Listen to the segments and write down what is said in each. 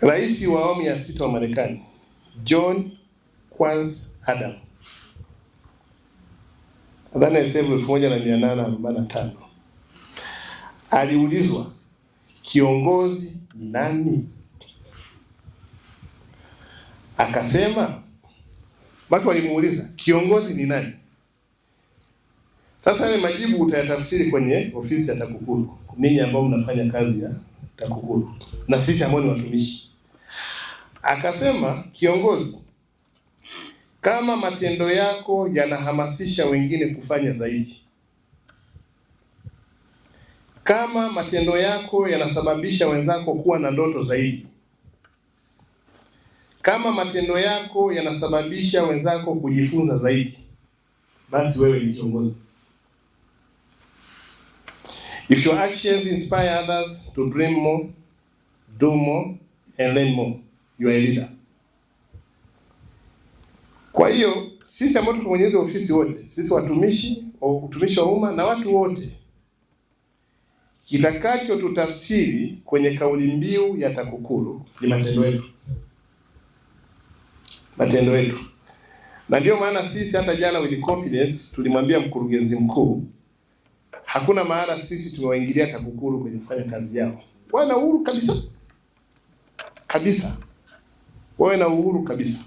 Rais wa awamu ya 6 wa Marekani John Quincy Adams, nadhani alisema 1845, aliulizwa kiongozi ni nani? Akasema, watu walimuuliza kiongozi ni nani? Sasa yale majibu utayatafsiri kwenye ofisi ya TAKUKURU, ninyi ambao mnafanya kazi ya TAKUKURU na sisi ambao ni watumishi. Akasema kiongozi, kama matendo yako yanahamasisha wengine kufanya zaidi, kama matendo yako yanasababisha wenzako kuwa na ndoto zaidi, kama matendo yako yanasababisha wenzako kujifunza zaidi, basi wewe ni kiongozi. If your actions inspire others to dream more, do more and learn more, you are a leader. Kwa hiyo sisi ambao tuko kwenye hizo ofisi wote, sisi watumishi wa umma na watu wote, kitakacho tutafsiri kwenye kauli mbiu ya TAKUKURU ni matendo yetu. Matendo yetu. Na ndio maana sisi hata jana with confidence tulimwambia mkurugenzi mkuu, hakuna maana sisi tumewaingilia TAKUKURU kwenye kufanya kazi yao. Wana uhuru kabisa. Kabisa. Wawe na uhuru kabisa.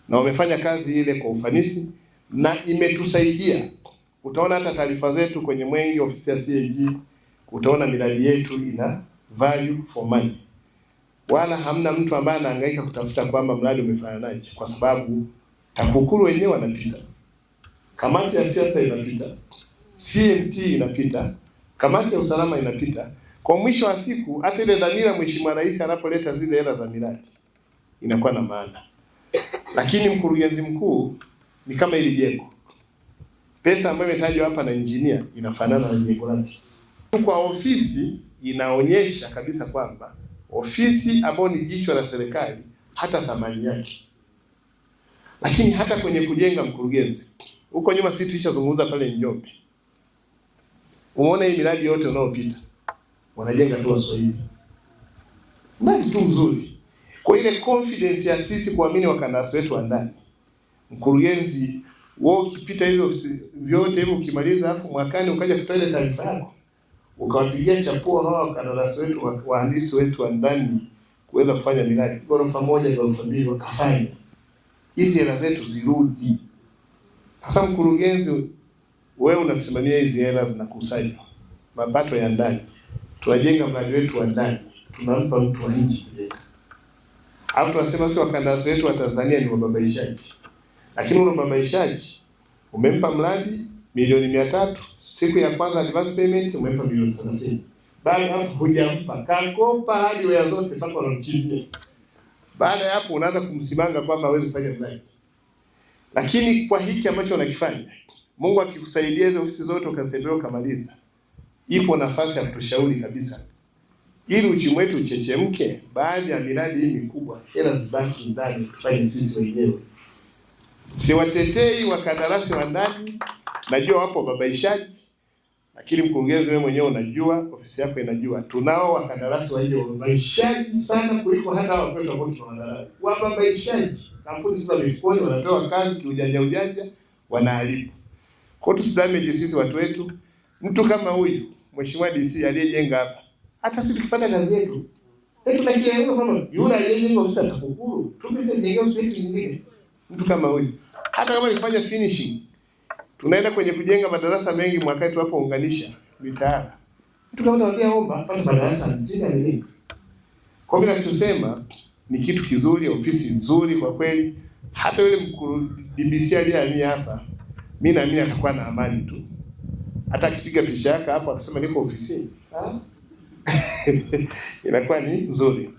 Na wamefanya kazi ile kwa ufanisi na imetusaidia. Utaona hata taarifa zetu kwenye Mwenge, ofisi ya CAG, utaona miradi yetu ina value for money. Wala hamna mtu ambaye anahangaika kutafuta kwamba mradi umefananaje, kwa sababu TAKUKURU wenyewe wanapita. Kamati ya siasa inapita. CMT inapita. Kamati ya usalama inapita. Kwa mwisho wa siku hata ile dhamira Mheshimiwa Rais anapoleta zile hela za miradi inakuwa na maana. Lakini mkurugenzi mkuu ni kama ili jengo. Pesa ambayo imetajwa hapa na engineer inafanana na jengo lake. Kwa ofisi inaonyesha kabisa kwamba ofisi ambayo ni jicho la serikali hata thamani yake. Lakini hata kwenye kujenga, mkurugenzi, huko nyuma sisi tulishazungumza pale Njombe. Umeona hii miradi yote unaopita wanajenga tu Waswahili. Mradi tu mzuri. Kwa ile confidence ya sisi kuamini wakandarasi wetu wa ndani. Mkurugenzi, wewe ukipita hizo vyote hivyo ukimaliza, afu mwakani ukaja kutoa ile taarifa yako, ukawapigia chapuo hawa wakandarasi wetu, wahandisi wetu wa ndani kuweza kufanya miradi ghorofa moja, ghorofa mbili, wakafanya. Hizi hela zetu zirudi. Sasa mkurugenzi, wewe unasimamia hizi hela zinakusanywa, mapato ya ndani. Tunajenga mradi wetu wa ndani, tunampa mtu wa nje kujenga. Hapo tunasema sisi wakandarasi wetu wa Tanzania ni wababaishaji. Lakini ule wababaishaji umempa mradi milioni 300, siku ya kwanza advance payment umempa milioni 30. Baada ya hapo hujampa, kakopa hadi waya zote mpaka unamkimbia. Baada ya hapo unaanza kumsimanga kwamba hawezi kufanya mradi. Lakini kwa hiki ambacho unakifanya, Mungu akikusaidia hizo ofisi zote ukazitembea ukamaliza, ipo nafasi ya kutushauri kabisa. Ili uchumi wetu uchechemke, baadhi ya miradi hii mikubwa hela zibaki ndani, tufanye sisi wenyewe. Siwatetei wakandarasi wa ndani, najua wapo babaishaji, lakini mkurugenzi wewe mwenyewe unajua, ofisi yako inajua, tunao wakandarasi wa hiyo babaishaji sana kuliko hata hao kwetu ambao tunawadharau. Wababaishaji, kampuni za mifukoni wanapewa kazi kiujanja, wanaharibu. Kwa hiyo tusidamage sisi watu wetu. Mtu kama huyu Mheshimiwa DC aliyejenga hapa, hata sisi tukipata kazi yetu, tunakielewa kama yule aliyejenga ofisi ya TAKUKURU, tumeshajenga ofisi yetu nyingine. Mtu kama huyu, hata kama nifanya finishing, tunaenda kwenye kujenga madarasa mengi mwaka wetu hapo unganisha mitaala. Mtu kama anawaambia omba pata madarasa 50 na nini. Kwa hiyo tunachosema ni kitu kizuri, ofisi nzuri kwa kweli. Hata yule mkuru DBC aliyehamia hapa, mimi naamini atakuwa na amani tu. Hata akipiga picha yake hapo akasema niko ofisini, inakuwa ni nzuri.